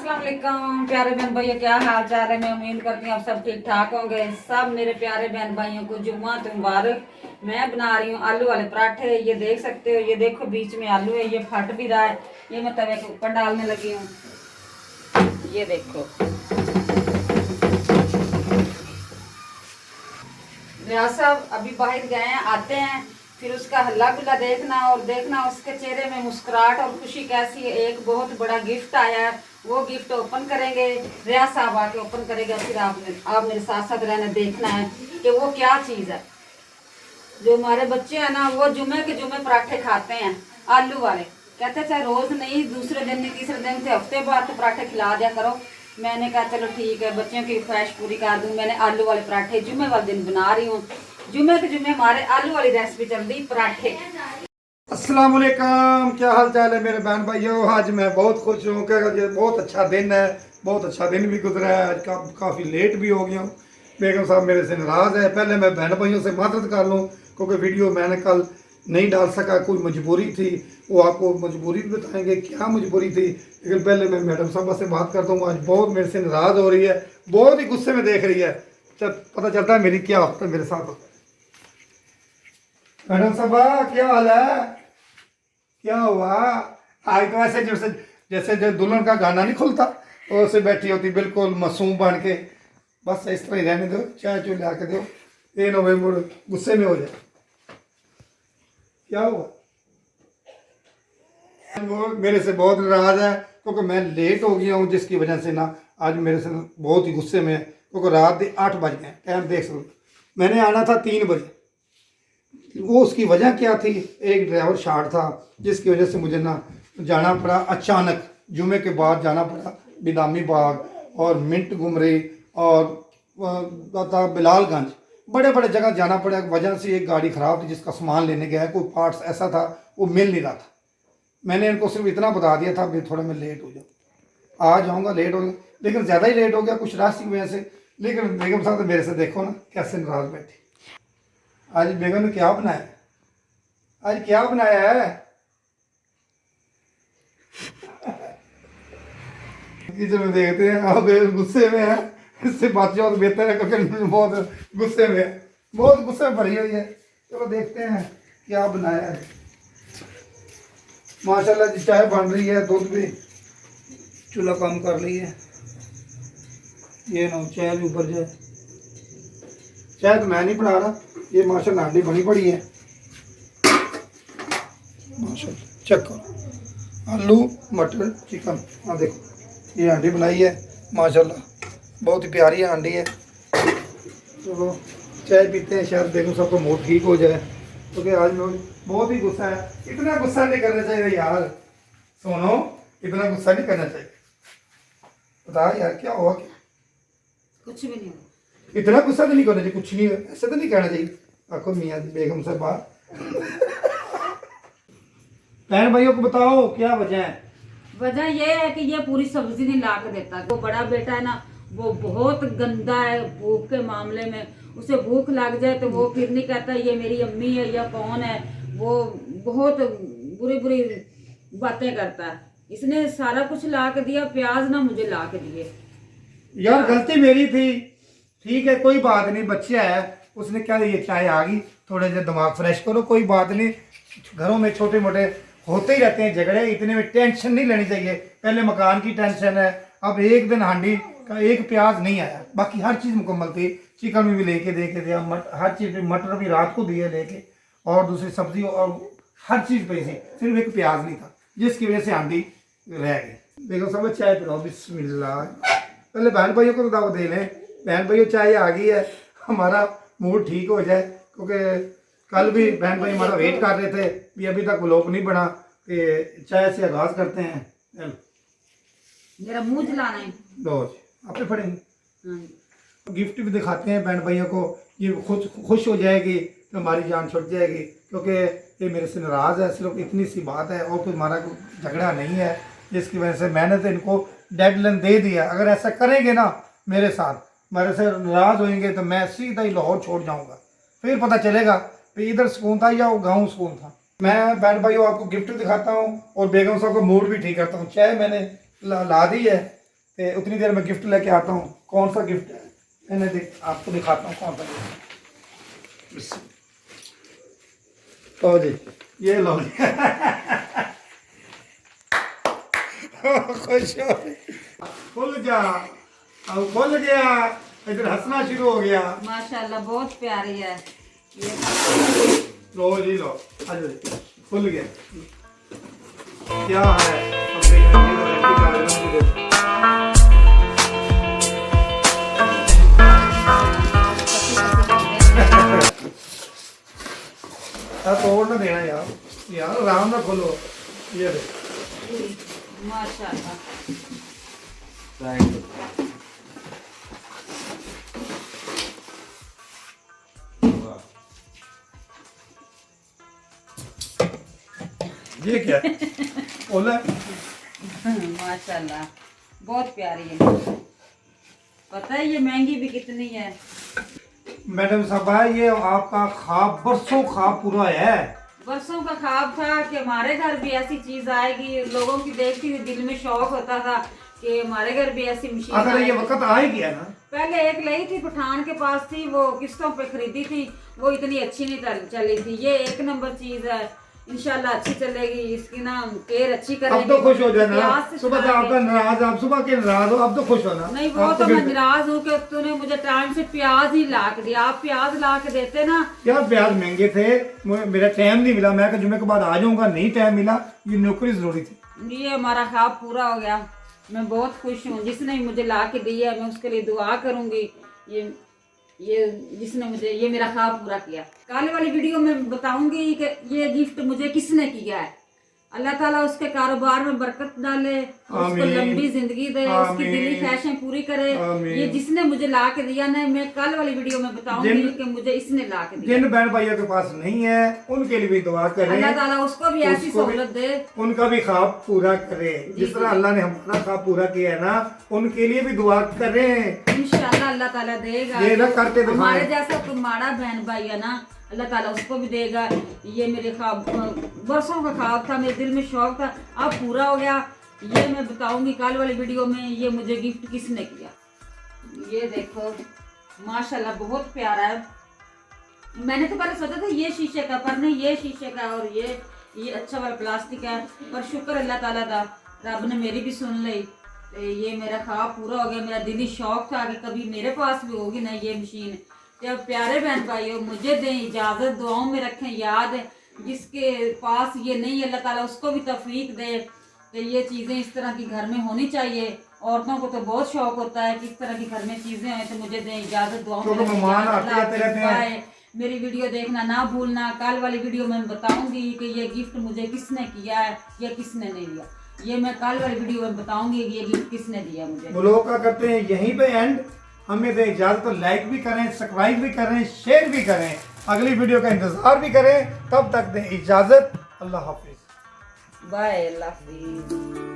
अस्सलाम वालेकुम प्यारे बहन भाइयों, क्या हाल चाल है। मैं उम्मीद करती हूँ आप सब ठीक ठाक होंगे। सब मेरे प्यारे बहन भाइयों को जुम्मा मुबारक। मैं बना रही हूँ आलू वाले पराठे। ये देख सकते हो, ये देखो बीच में आलू है, ये फट भी रहा है। ये मैं तवे के ऊपर डालने लगी हूँ। ये देखो, रियाज साहब अभी बाहर गए हैं, आते हैं फिर उसका हल्ला गुल्ला देखना और देखना उसके चेहरे में मुस्कुराहट और खुशी कैसी है। एक बहुत बड़ा गिफ्ट आया है, वो गिफ्ट ओपन करेंगे। रियाज साहब आके ओपन करेगा, फिर आप मेरे साथ साथ रहना, देखना है कि वो क्या चीज़ है। जो हमारे बच्चे हैं ना, वो जुमे के जुमे पराठे खाते हैं आलू वाले। कहते चाहे रोज नहीं, दूसरे दिन नहीं, तीसरे दिन से हफ्ते बाद तो पराठे खिला दिया करो। मैंने कहा चलो ठीक है, बच्चों की ख्वाहिश पूरी कर दूँ। मैंने आलू वाले पराठे जुमे वाले दिन बना रही हूँ। जुमे के जुमे हमारे आलू वाली रेसिपी चल रही, पराठे। अस्सलाम वालेकुम, क्या हाल चाल है मेरे बहन भाइयों। आज मैं बहुत खुश हूँ कि ये बहुत अच्छा दिन है, बहुत अच्छा दिन भी गुजरा है। आज काफ़ी लेट भी हो गया हूँ। बेगम साहब मेरे से नाराज़ है। पहले मैं बहन भाइयों से मदद कर लूँ क्योंकि वीडियो मैंने कल नहीं डाल सका, कोई मजबूरी थी। वो आपको मजबूरी भी बताएंगे क्या मजबूरी थी। लेकिन पहले मैं मैडम साहबा से बात करता हूँ। आज बहुत मेरे से नाराज़ हो रही है, बहुत ही गुस्से में देख रही है। पता चलता है मेरी क्या होता है मेरे साथ। मैडम साहबा क्या हाल है, क्या हुआ? आज तो ऐसे जैसे जैसे जो दुल्हन का गाना नहीं खुलता और से बैठी होती बिल्कुल मासूम बन के। बस इस तरह ही रहने दो, चाय चो ला के दो, ये ना भाई मुड़ गुस्से में हो जाए। क्या हुआ? वो मेरे से बहुत नाराज है क्योंकि मैं लेट हो गया हूँ, जिसकी वजह से ना आज मेरे से बहुत ही गुस्से में है। क्योंकि रात के 8 बज गए, टाइम देख सकते। मैंने आना था 3 बजे। वो उसकी वजह क्या थी, एक ड्राइवर शार्ट था जिसकी वजह से मुझे ना जाना पड़ा। अचानक जुमे के बाद जाना पड़ा बिदामी बाग और मिंट गुमरे और बिलालगंज, बड़े बड़े जगह जाना पड़ा। वजह से एक गाड़ी ख़राब थी जिसका सामान लेने गया, कोई पार्ट्स ऐसा था वो मिल नहीं रहा था। मैंने इनको सिर्फ इतना बता दिया था, थोड़ा मैं लेट हो जाऊँ, आ जाऊँगा, लेट हो गया। लेकिन ज़्यादा ही लेट हो गया कुछ रास्ते की वजह से। लेकिन बेगम साहब तो मेरे से देखो ना कैसे नाराज बैठी। आज बेगम ने क्या बनाया, आज क्या बनाया है? किचन में देखते हैं, आप गुस्से में है। इससे बात तो बेहतर है क्योंकि बहुत गुस्से में है, बहुत गुस्से में भरी हुई है। चलो देखते हैं क्या बनाया है। माशाल्लाह जी चाय बन रही है, दूध भी चूल्हा काम कर रही है। ये ना चाय भी ऊपर जाए। चाय तो मैं नहीं बना रहा, ये माशाल्लाह हांडी बनी पड़ी है। माशाल्लाह चेक करो, आलू मटर चिकन। हाँ देखो ये हांडी बनाई है माशाल्लाह, बहुत ही प्यारी हांडी है। चलो चाय पीते हैं, शायद देखो सबको मूड ठीक हो जाए क्योंकि आज मैं बहुत ही गुस्सा है। इतना गुस्सा नहीं करना चाहिए यार, सुनो, इतना गुस्सा नहीं करना चाहिए। बता यार क्या हुआ? कुछ भी नहीं हुआ। इतना गुस्सा तो नहीं करना चाहिए, कुछ नहीं ऐसा तो नहीं कहना चाहिए। आखो मियाँ बेगम से बात। बहन भाइयों को बताओ क्या वजह है? वजह यह है कि ये पूरी सब्जी नहीं ला के देता। वो बड़ा बेटा है ना, वो बहुत गंदा है भूख के मामले में। उसे भूख लग जाए तो वो फिर नहीं कहता ये मेरी अम्मी है या कौन है। वो बहुत बुरी बुरी बातें करता है। इसने सारा कुछ ला के दिया, प्याज ना मुझे ला के दिए। यार गलती मेरी थी, ठीक है कोई बात नहीं, बच्चा है उसने क्या, ये चाय आ गई, थोड़ा सा दिमाग फ्रेश करो, कोई बात नहीं। घरों में छोटे मोटे होते ही रहते हैं झगड़े, इतने में टेंशन नहीं लेनी चाहिए। पहले मकान की टेंशन है, अब एक दिन हांडी का एक प्याज नहीं आया, बाकी हर चीज़ मुकम्मल थी। चिकन भी लेके दे के दिया, हर चीज़, मटर भी रात को दिए लेके, और दूसरी सब्जी और हर चीज़ पे थी, सिर्फ एक प्याज नहीं था जिसकी वजह से हांडी रह गई। देखो सब चाय पिलाओ, बिस्मिल्लाह। पहले बहन भाइयों को तो दावत दे लें। बहन भाइयों चाय आ गई है, हमारा मूड ठीक हो जाए क्योंकि कल भी बहन भाई हमारा वेट कर रहे थे भी अभी तक व्लॉग नहीं बना, कि चाय से आगाज़ करते हैं। मेरा मुंह जलाना है। लो आप ही पढ़ेंगे, गिफ्ट भी दिखाते हैं बहन भाइयों को, ये खुद खुश हो जाएगी तो हमारी जान छुट जाएगी। क्योंकि ये मेरे से नाराज़ है, सिर्फ इतनी सी बात है और कोई हमारा झगड़ा नहीं है, जिसकी वजह से मैंने तो इनको डेडलाइन दे दिया। अगर ऐसा करेंगे ना मेरे साथ, मेरे से नाराज़ होंगे तो मैं सीधा ही लाहौर छोड़ जाऊँगा। फिर पता चलेगा कि इधर सुकून था या वो गाँव सुकून था। मैं बहन भाइयों आपको गिफ्ट दिखाता हूँ और बेगम साहब को मूड भी ठीक करता हूँ। चाय मैंने ला दी है, तो उतनी देर में गिफ्ट लेके आता हूँ। कौन सा गिफ्ट है मैंने आपको दिखाता हूँ कौन सा गिफ्ट। लो जी, ये लो जी। खुश हो, खुल जा, अब खुल गया, इधर हंसना शुरू हो गया। माशाल्लाह बहुत प्यारी है ये। लो जी लो, अच्छा जी, खुल गया। क्या है अब देखिए, ये लड़की का आइटम भी देखो। तोड़ ना देना यार, यार आराम ना खोलो। ये देखो माशाल्लाह ये क्या है? ओला माशाल्लाह बहुत प्यारी है। पता है ये महंगी भी कितनी है? मैडम साहबा, ये आपका ख्वाब, बरसों ख्वाब पूरा है। बरसों का ख्वाब था कि हमारे घर भी ऐसी चीज आएगी। लोगों की देखती थी, दिल में शौक होता था कि हमारे घर भी ऐसी मशीन अगर ये आएगी। वक्त आ ही गया ना। पहले एक ली थी, पठान के पास थी, वो किस्तों पे खरीदी थी, वो इतनी अच्छी नहीं चली थी। ये एक नंबर चीज है, इंशाल्लाह अच्छी चलेगी। इसकी ना केयर अच्छी करेंगे। अब तो खुश हो जाना, प्याज से सुबह से चलाएंगे। आपका नाराज, आप सुबह के नाराज हो, अब तो खुश होना। नहीं वो आप तो मैं गिफ्ट- नाराज हूँ कि तूने मुझे टाइम से प्याज ही ला के दिया। आप प्याज ला के देते ना। यार प्याज महंगे थे, मेरा टाइम नहीं मिला, मैं जुम्मे के बाद आ जाऊंगा, नहीं टाइम मिला, ये नौकरी जरूरी थी। ये हमारा ख्वाब पूरा हो गया। मैं बहुत खुश हूँ। जिसने मुझे ला के दी है मैं उसके लिए दुआ करूंगी। ये जिसने मुझे ये मेरा ख्वाब पूरा किया। कल वाली वीडियो में बताऊंगी कि ये गिफ्ट मुझे किसने किया है। अल्लाह ताला उसके कारोबार में बरकत डाले, उसको आमीन। लंबी जिंदगी दे, उसकी आमीन। दिली ख्वाहिशें पूरी करे। आमीन। ये जिसने मुझे ला के दिया ना, मैं कल वाली वीडियो में बताऊंगी कि मुझे इसने ला के दिया। जिन बहन भाइयों के पास नहीं है उनके लिए भी दुआ करें, अल्लाह ताला उसको भी ऐसी उसको भी- सहूलत दे, उनका भी ख्वाब पूरा करे। जिस जी, तरह जी। अल्लाह ने हमारा ख्वाब पूरा किया है ना, उनके लिए भी दुआ करें। इंशाल्लाह अल्लाह ताला देगा। ये ना करके दिखाएं। हमारे जैसा तुम्हारा बहन भाई है ना, अल्लाह ताला उसको भी देगा। ये मेरे ख्वाब, बरसों का ख्वाब था, मेरे दिल में शौक था, अब पूरा हो गया। ये मैं बताऊंगी कल वाली वीडियो में ये मुझे गिफ्ट किसने किया। ये देखो माशाल्लाह बहुत प्यारा है। मैंने तो पहले सोचा था ये शीशे का, पर नहीं ये शीशे का और ये अच्छा वाला प्लास्टिक है। पर शुक्र अल्लाह ताला का, रब ने मेरी भी सुन ली। तो ये मेरा ख्वाब पूरा हो गया। मेरा दिली शौक था कि कभी मेरे पास भी होगी ना ये मशीन। तो प्यारे बहन भाइयों मुझे दें इजाज़त, दुआओं में रखें याद। जिसके पास ये नहीं अल्लाह ताला उसको भी तौफीक दे। तो ये चीज़ें इस तरह की घर में होनी चाहिए। औरतों को तो बहुत शौक होता है कि इस तरह की घर में चीज़ें हैं। तो मुझे दें इजाज़त, दुआओं में क्योंकि रखें मेहमान याद। आते जाते रहते हैं। बाय। मेरी वीडियो देखना ना भूलना। कल वाली वीडियो में बताऊंगी कि ये गिफ्ट मुझे किसने किया है या किसने नहीं दिया। ये मैं कल वाली वीडियो में बताऊंगी कि ये गिफ्ट किसने दिया मुझे। ब्लॉग का करते हैं यहीं पे एंड। हमें दे इजाजत, तो लाइक भी करें, सब्सक्राइब भी करें, शेयर भी करें, अगली वीडियो का इंतजार भी करें। तब तक दें इजाजत। अल्लाह हाफिज। बाय, अल्लाह हाफिज।